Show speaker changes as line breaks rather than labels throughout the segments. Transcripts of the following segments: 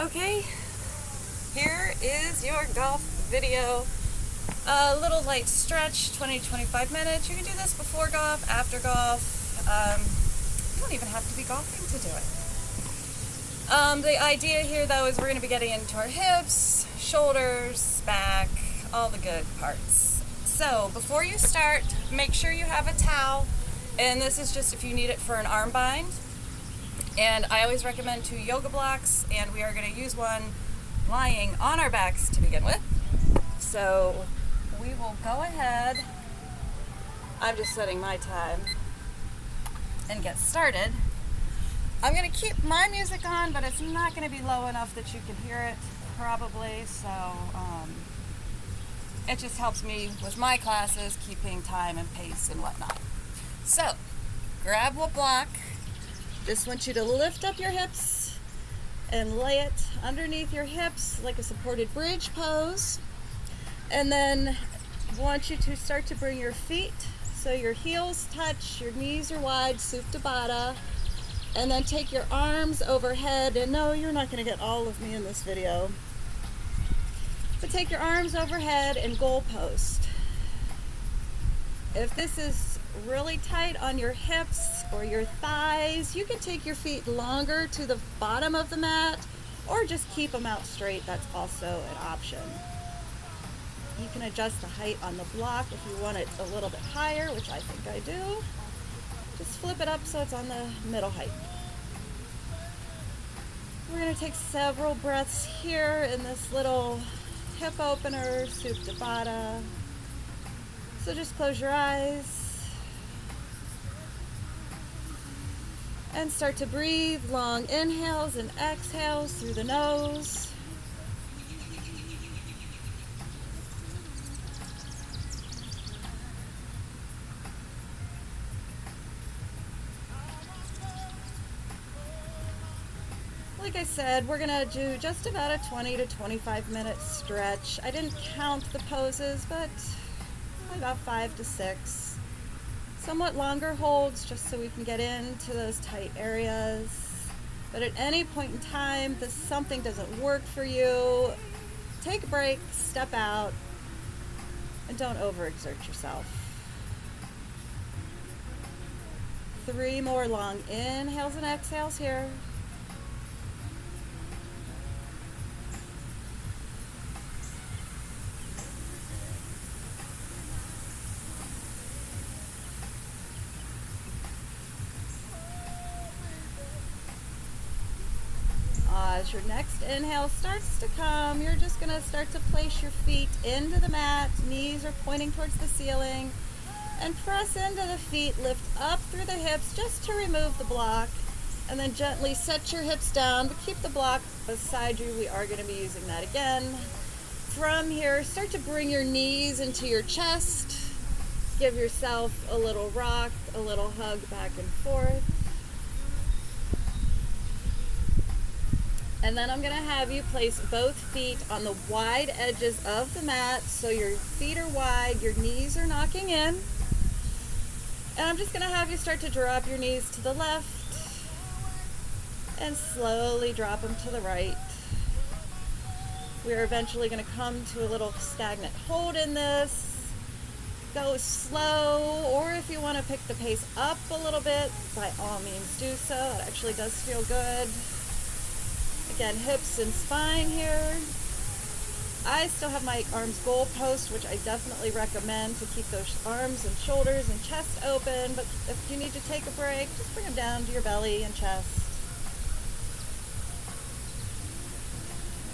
Okay, here is your golf video. A little light stretch, 20 to 25 minutes. You can do this before golf, after golf. You don't even have to be golfing to do it. The idea here, though, is we're going to be getting into our hips, shoulders, back, all the good parts. So before you start, make sure you have a towel, and this is just if you need it for an arm bind. And I always recommend 2 yoga blocks, and we are going to use one lying on our backs to begin with. So we will go ahead. I'm just setting my time and get started. I'm going to keep my music on, but it's not going to be low enough that you can hear it probably. So it just helps me with my classes, keeping time and pace and whatnot. So grab a block. Just want you to lift up your hips and lay it underneath your hips like a supported bridge pose. And then want you to start to bring your feet so your heels touch, your knees are wide, Supta Baddha. And then take your arms overhead. And no, you're not going to get all of me in this video. But take your arms overhead and goal post. If this is really tight on your hips or your thighs, you can take your feet longer to the bottom of the mat or just keep them out straight. That's also an option. You can adjust the height on the block if you want it a little bit higher, which I think I do. Just flip it up so it's on the middle height. We're going to take several breaths here in this little hip opener, Supta Baddha. So just close your eyes and start to breathe long inhales and exhales through the nose. Like I said, we're going to do just about a 20 to 25 minute stretch. I didn't count the poses, but about 5 to 6. Somewhat longer holds just so we can get into those tight areas. But at any point in time, if something doesn't work for you, take a break, step out, and don't overexert yourself. 3 more long inhales and exhales here. As your next inhale starts to come, you're just going to start to place your feet into the mat. Knees are pointing towards the ceiling. And press into the feet, lift up through the hips just to remove the block. And then gently set your hips down, but keep the block beside you. We are going to be using that again. From here, start to bring your knees into your chest. Give yourself a little rock, a little hug back and forth. And then I'm going to have you place both feet on the wide edges of the mat so your feet are wide, your knees are knocking in. And I'm just going to have you start to drop your knees to the left and slowly drop them to the right. We're eventually going to come to a little stagnant hold in this. Go slow, or if you want to pick the pace up a little bit, by all means do so. It actually does feel good. Again, hips and spine here. I still have my arms goal post, which I definitely recommend to keep those arms and shoulders and chest open. But if you need to take a break, just bring them down to your belly and chest.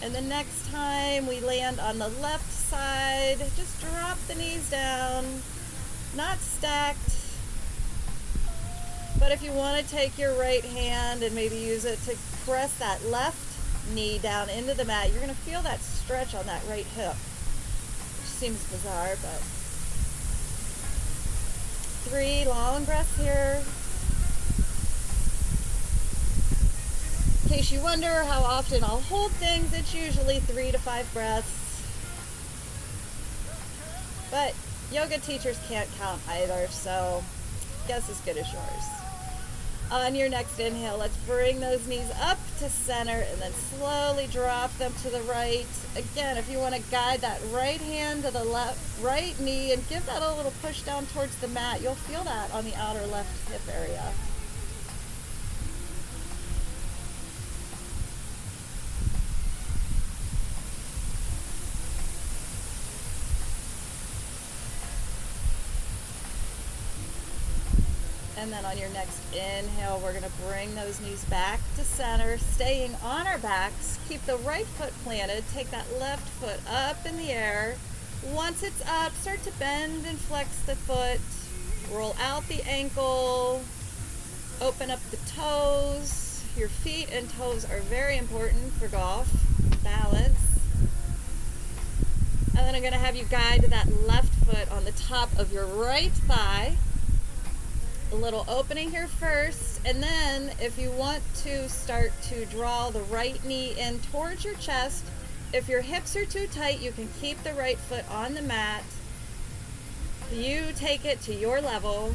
And the next time we land on the left side, just drop the knees down, not stacked. But if you want to take your right hand and maybe use it to press that left knee down into the mat, you're going to feel that stretch on that right hip, which seems bizarre, but 3 long breaths here. In case you wonder how often I'll hold things, it's usually 3 to 5 breaths. But yoga teachers can't count either, so guess as good as yours. On your next inhale, let's bring those knees up to center and then slowly drop them to the right. Again, if you want to guide that right hand to the left, right knee and give that a little push down towards the mat, you'll feel that on the outer left hip area. And then on your next inhale, we're going to bring those knees back to center, staying on our backs. Keep the right foot planted. Take that left foot up in the air. Once it's up, start to bend and flex the foot. Roll out the ankle. Open up the toes. Your feet and toes are very important for golf. Balance. And then I'm going to have you guide that left foot on the top of your right thigh. A little opening here first, and then if you want to start to draw the right knee in towards your chest, if your hips are too tight, you can keep the right foot on the mat. You take it to your level.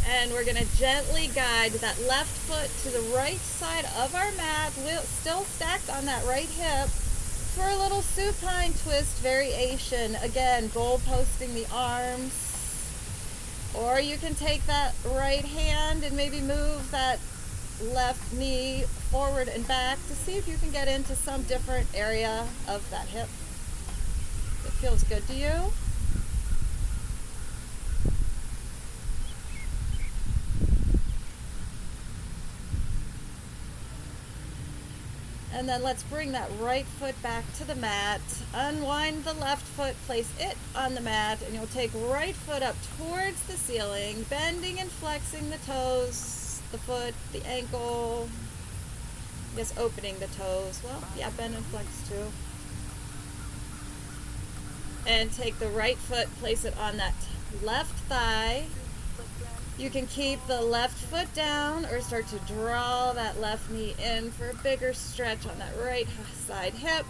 And we're going to gently guide that left foot to the right side of our mat, still stacked on that right hip, for a little supine twist variation. Again, goal posting the arms. Or you can take that right hand and maybe move that left knee forward and back to see if you can get into some different area of that hip that feels good to you. And then let's bring that right foot back to the mat. Unwind the left foot, place it on the mat, and you'll take right foot up towards the ceiling, bending and flexing the toes, the foot, the ankle. I guess opening the toes. Well, yeah, bend and flex too. And take the right foot, place it on that left thigh. You can keep the left foot down or start to draw that left knee in for a bigger stretch on that right side hip.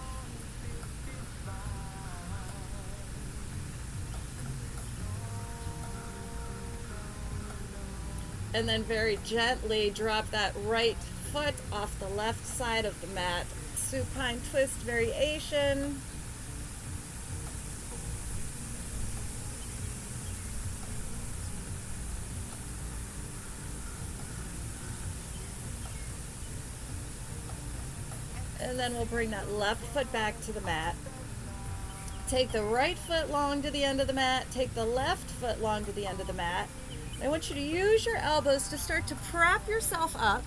And then very gently drop that right foot off the left side of the mat. Supine twist variation. And then we'll bring that left foot back to the mat. Take the right foot long to the end of the mat. Take the left foot long to the end of the mat. I want you to use your elbows to start to prop yourself up.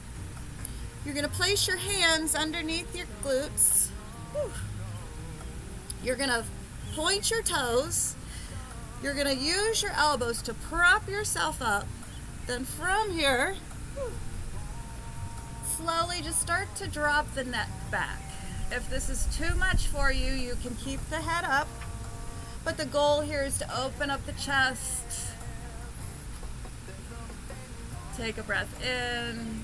You're going to place your hands underneath your glutes. Whew. You're going to point your toes. You're going to use your elbows to prop yourself up. Then from here, slowly just start to drop the neck back. If this is too much for you, you can keep the head up, but the goal here is to open up the chest. Take a breath in.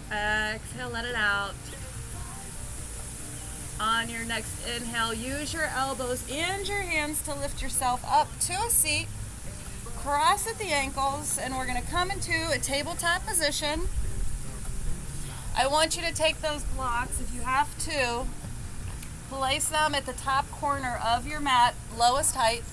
Exhale, let it out. On your next inhale, use your elbows and your hands to lift yourself up to a seat. Cross at the ankles, and we're going to come into a tabletop position. I want you to take those blocks, if you have to, place them at the top corner of your mat, lowest height.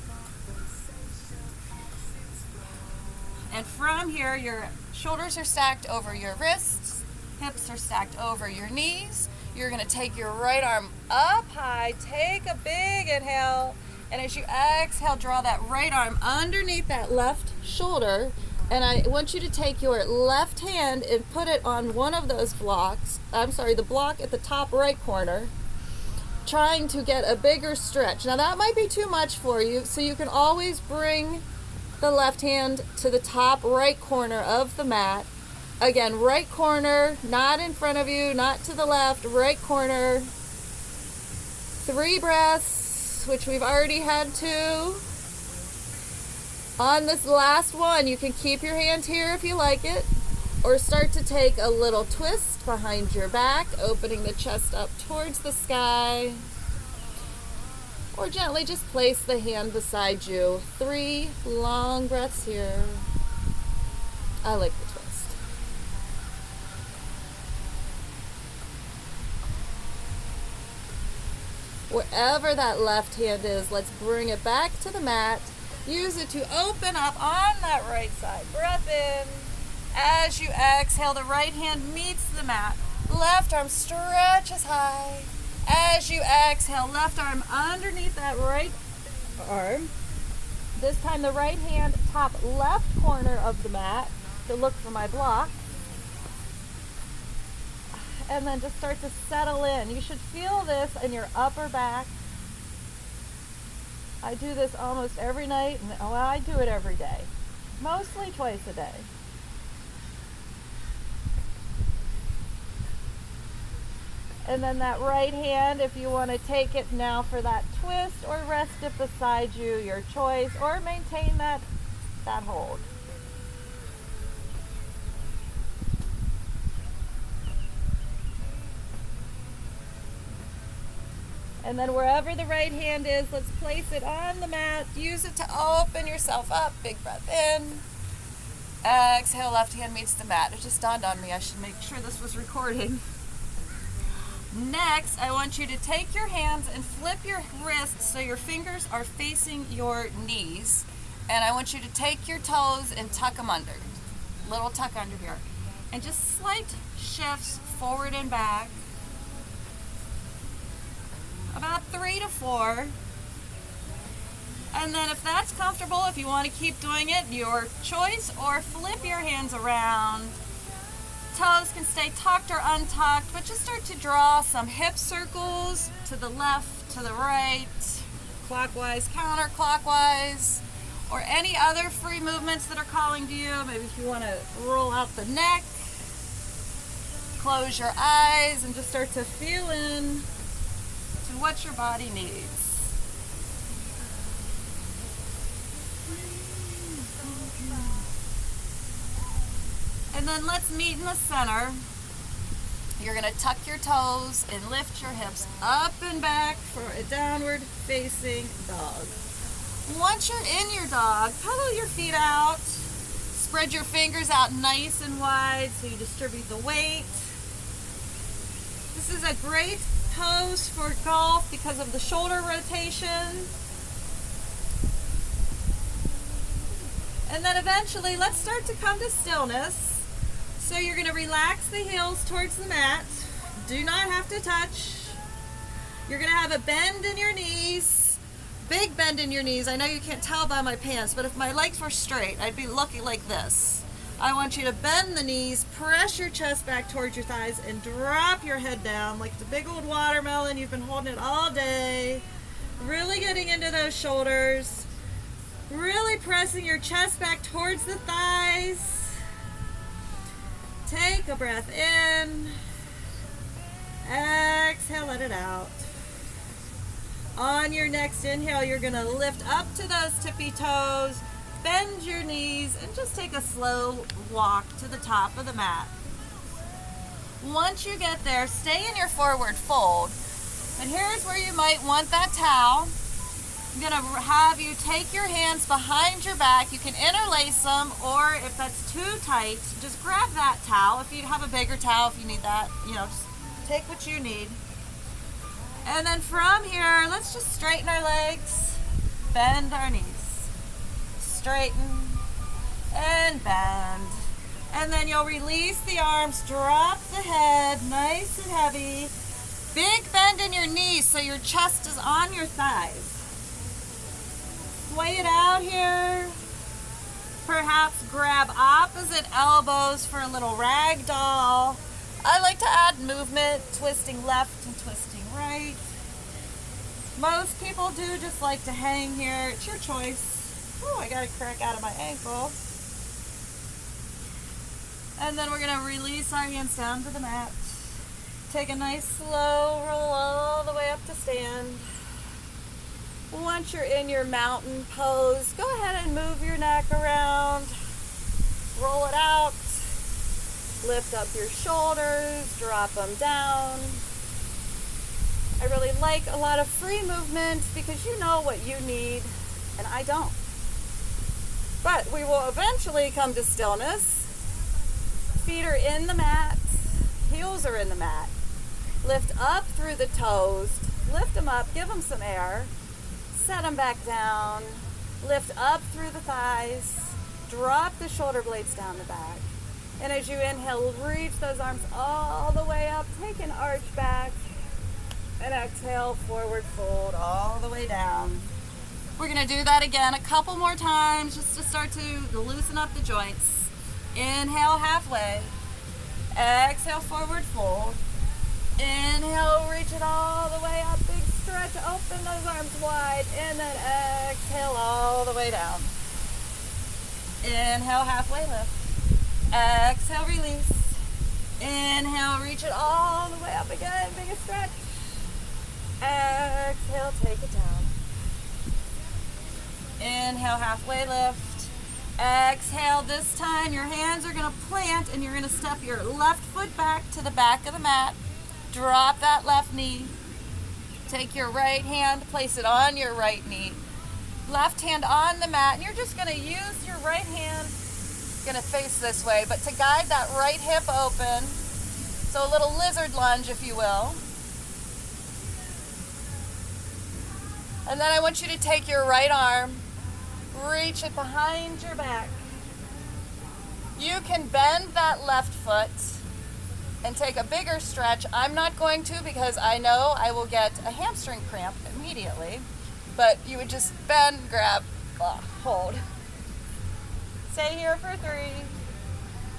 And from here, your shoulders are stacked over your wrists, hips are stacked over your knees. You're going to take your right arm up high, take a big inhale. And as you exhale, draw that right arm underneath that left shoulder. And I want you to take your left hand and put it on one of those blocks. The block at the top right corner, trying to get a bigger stretch. Now that might be too much for you, so you can always bring the left hand to the top right corner of the mat. Again, right corner, not in front of you, not to the left, right corner. 3 breaths, which we've already had 2. On this last one, you can keep your hand here if you like it, or start to take a little twist behind your back, opening the chest up towards the sky. Or gently just place the hand beside you. 3 long breaths here. I like the twist. Wherever that left hand is, let's bring it back to the mat. Use it to open up on that right side. Breath in. As you exhale, the right hand meets the mat. Left arm stretches high. As you exhale, left arm underneath that right arm. This time the right hand top left corner of the mat to look for my block. And then just start to settle in. You should feel this in your upper back. I do this almost every night, and I do it every day. Mostly twice a day. And then that right hand, if you want to take it now for that twist or rest it beside you, your choice, or maintain that hold. And then wherever the right hand is, let's place it on the mat. Use it to open yourself up. Big breath in. Exhale, left hand meets the mat. It just dawned on me I should make sure this was recording. Next, I want you to take your hands and flip your wrists so your fingers are facing your knees. And I want you to take your toes and tuck them under. Little tuck under here. And just slight shifts forward and back. About 3 to 4. And then if that's comfortable, if you want to keep doing it, your choice, or flip your hands around. Toes can stay tucked or untucked, but just start to draw some hip circles to the left, to the right, clockwise, counterclockwise, or any other free movements that are calling to you. Maybe if you want to roll out the neck, close your eyes, and just start to feel in to what your body needs. And then let's meet in the center. You're going to tuck your toes and lift your hips up and back for a downward facing dog. Once you're in your dog, pedal your feet out. Spread your fingers out nice and wide so you distribute the weight. This is a great pose for golf because of the shoulder rotation. And then eventually, let's start to come to stillness. So you're going to relax the heels towards the mat. Do not have to touch. You're going to have a bend in your knees. Big bend in your knees. I know you can't tell by my pants, but if my legs were straight, I'd be looking like this. I want you to bend the knees, press your chest back towards your thighs, and drop your head down like the big old watermelon. You've been holding it all day. Really getting into those shoulders. Really pressing your chest back towards the thighs. Take a breath in. Exhale, let it out. On your next inhale, you're going to lift up to those tippy toes, bend your knees, and just take a slow walk to the top of the mat. Once you get there, stay in your forward fold. And here's where you might want that towel. I'm going to have you take your hands behind your back. You can interlace them, or if that's too tight, just grab that towel. If you have a bigger towel, if you need that, just take what you need. And then from here, let's just straighten our legs, bend our knees, straighten and bend. And then you'll release the arms, drop the head, nice and heavy. Big bend in your knees so your chest is on your thighs. Sway it out here. Perhaps grab opposite elbows for a little rag doll. I like to add movement, twisting left and twisting right. Most people do just like to hang here. It's your choice. Oh, I got a crack out of my ankle. And then we're going to release our hands down to the mat. Take a nice slow roll all the way up to stand. Once you're in your mountain pose, go ahead and move your neck around. Roll it out. Lift up your shoulders, drop them down. I really like a lot of free movement because you know what you need and I don't. But we will eventually come to stillness. Feet are in the mat, heels are in the mat. Lift up through the toes, lift them up, give them some air, set them back down, lift up through the thighs, drop the shoulder blades down the back. And as you inhale, reach those arms all the way up, take an arch back, and exhale, forward fold all the way down. We're gonna do that again a couple more times just to start to loosen up the joints. Inhale halfway, exhale forward fold. Inhale, reach it all the way up, big stretch, open those arms wide, and then exhale all the way down. Inhale, halfway lift. Exhale, release. Inhale, reach it all the way up again, big stretch. Exhale, take it down. Inhale, halfway lift. Exhale, this time your hands are gonna plant and you're gonna step your left foot back to the back of the mat. Drop that left knee. Take your right hand, place it on your right knee. Left hand on the mat, and you're just gonna use your right hand, gonna face this way, but to guide that right hip open. So a little lizard lunge, if you will. And then I want you to take your right arm, reach it behind your back. You can bend that left foot and take a bigger stretch. I'm not going to because I know I will get a hamstring cramp immediately. But you would just bend, grab, hold. Stay here for 3,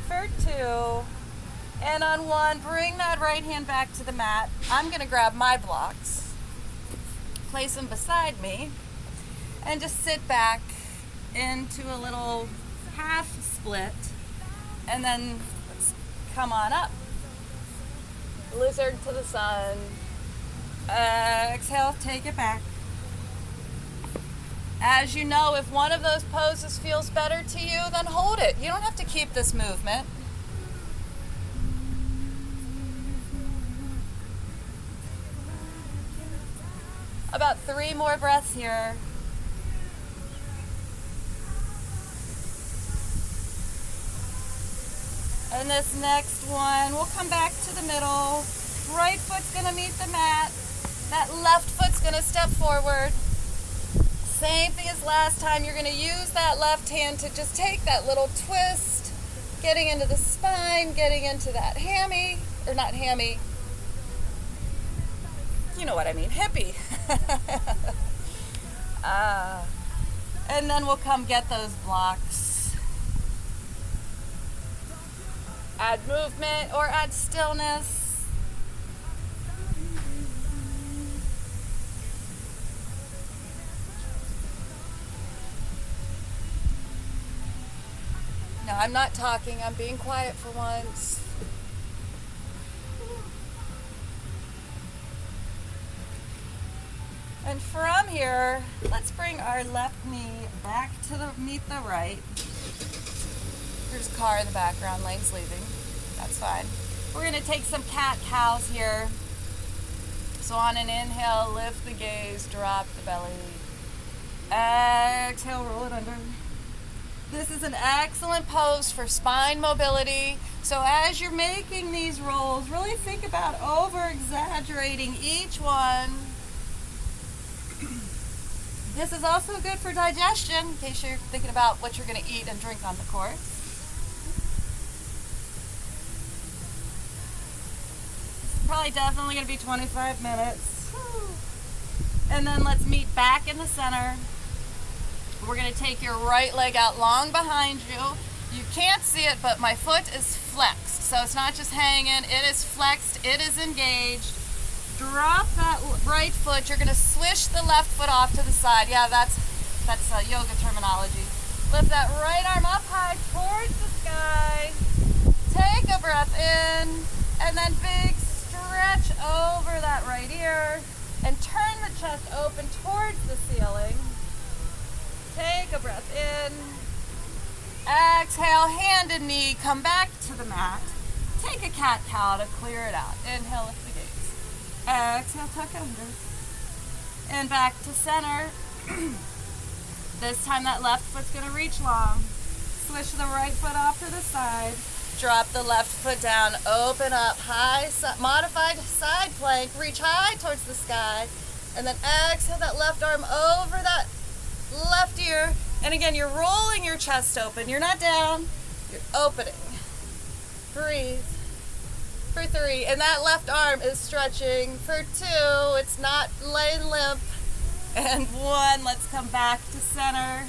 for 2, and on 1, bring that right hand back to the mat. I'm gonna grab my blocks, place them beside me, and just sit back into a little half split, and then let's come on up. Lizard to the sun. Exhale, take it back. As you know, if one of those poses feels better to you, then hold it. You don't have to keep this movement. About 3 more breaths here. And this next one, we'll come back to the middle. Right foot's gonna meet the mat. That left foot's gonna step forward. Same thing as last time. You're gonna use that left hand to just take that little twist, getting into the spine, getting into that hammy, or not hammy, you know what I mean, hippie. And then we'll come get those blocks. Add movement or add stillness. No, I'm not talking. I'm being quiet for once. And from here, let's bring our left knee back to meet the right. There's a car in the background, Lane's leaving. That's fine. We're gonna take some cat-cows here. So on an inhale, lift the gaze, drop the belly. Exhale, roll it under. This is an excellent pose for spine mobility. So as you're making these rolls, really think about over-exaggerating each one. This is also good for digestion, in case you're thinking about what you're gonna eat and drink on the course. Probably definitely going to be 25 minutes. And then let's meet back in the center. We're going to take your right leg out long behind you. You can't see it, but my foot is flexed. So it's not just hanging, it is flexed, it is engaged. Drop that right foot. You're going to swish the left foot off to the side. Yeah, that's yoga terminology. Lift that right arm up high towards the sky. Take a breath in, and then big stretch over that right ear and turn the chest open towards the ceiling. Take a breath in. Exhale, hand and knee, come back to the mat. Take a cat-cow to clear it out. Inhale, lift the gaze. Exhale, tuck under. And back to center. This time that left foot's going to reach long. Switch the right foot off to the side. Drop the left foot down. Open up. High, modified side plank. Reach high towards the sky. And then exhale that left arm over that left ear. And again, you're rolling your chest open. You're not down. You're opening. Breathe. For 3. And that left arm is stretching. For 2. It's not laying limp. And 1. Let's come back to center.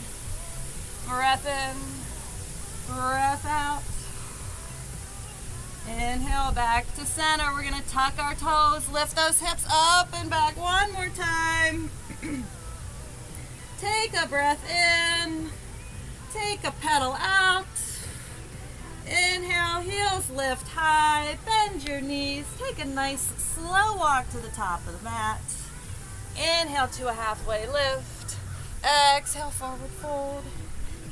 Breath in. Breath out. Inhale, back to center. We're going to tuck our toes. Lift those hips up and back. One more time. Take a breath in. Take a pedal out. Inhale, heels lift high. Bend your knees. Take a nice slow walk to the top of the mat. Inhale to a halfway lift. Exhale, forward fold.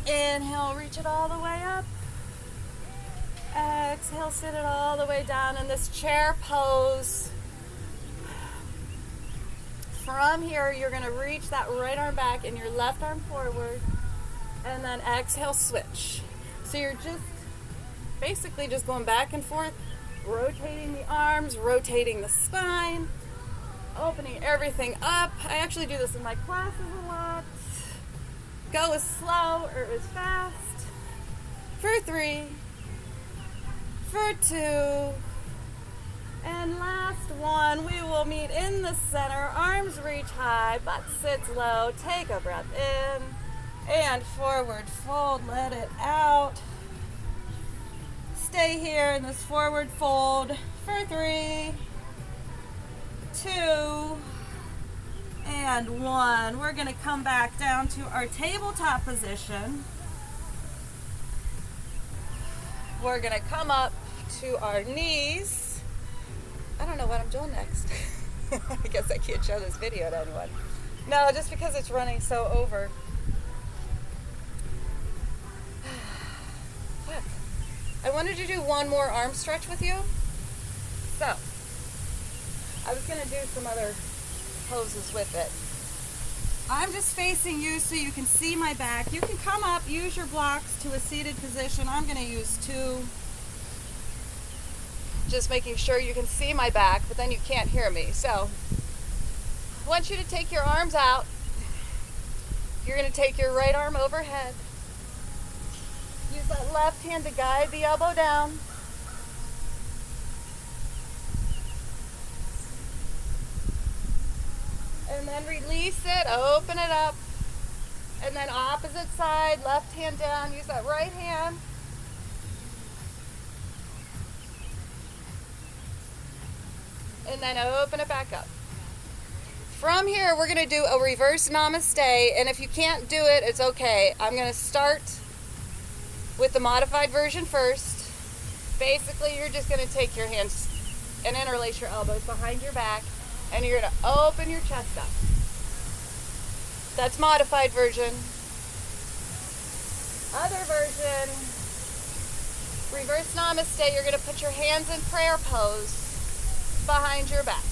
Inhale, reach it all the way up. Exhale, sit it all the way down in this chair pose. From here, you're going to reach that right arm back and your left arm forward. And then exhale, switch. So you're just basically just going back and forth, rotating the arms, rotating the spine, opening everything up. I actually do this in my classes a lot. Go as slow or as fast. For 3. For 2. And last one, we will meet in the center. Arms reach high, butt sits low. Take a breath in. And forward fold, let it out. Stay here in this forward fold for 3, 2, and 1. We're going to come back down to our tabletop position. We're going to come up to our knees. I don't know what I'm doing next. I guess I can't show this video to anyone. No, just because it's running so over. I wanted to do one more arm stretch with you. So, I was going to do some other poses with it. I'm just facing you so you can see my back. You can come up, use your blocks to a seated position. I'm going to use 2. Just making sure you can see my back, but then you can't hear me. So, I want you to take your arms out. You're going to take your right arm overhead. Use that left hand to guide the elbow down. And then release it, open it up. And then opposite side, left hand down. Use that right hand. And then open it back up. From here, we're going to do a reverse namaste. And if you can't do it, it's okay. I'm going to start with the modified version first. Basically, you're just going to take your hands and interlace your elbows behind your back, and you're going to open your chest up. That's modified version. Other version, reverse namaste, you're going to put your hands in prayer pose behind your back.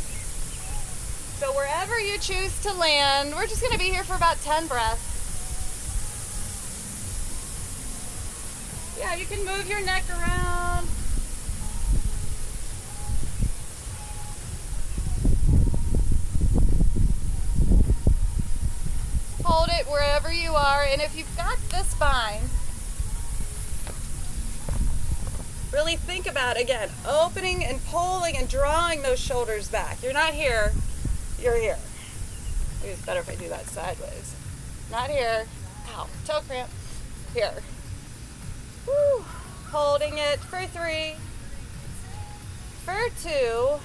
So wherever you choose to land, we're just going to be here for about 10 breaths. Yeah, you can move your neck around. Hold it wherever you are. And if you've got the spine, really think about, again, opening and pulling and drawing those shoulders back. You're not here, you're here. Maybe it's better if I do that sideways. Not here. Ow, toe cramp. Here. Woo. Holding it for 3, for 2,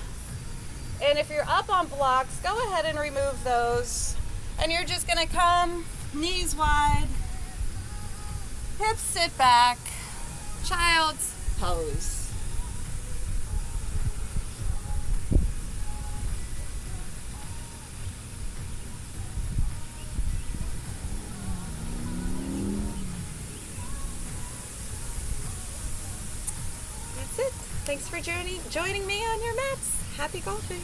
and if you're up on blocks, go ahead and remove those, and you're just going to come knees wide, hips sit back, child's pose. Thanks for joining me on your mats. Happy golfing.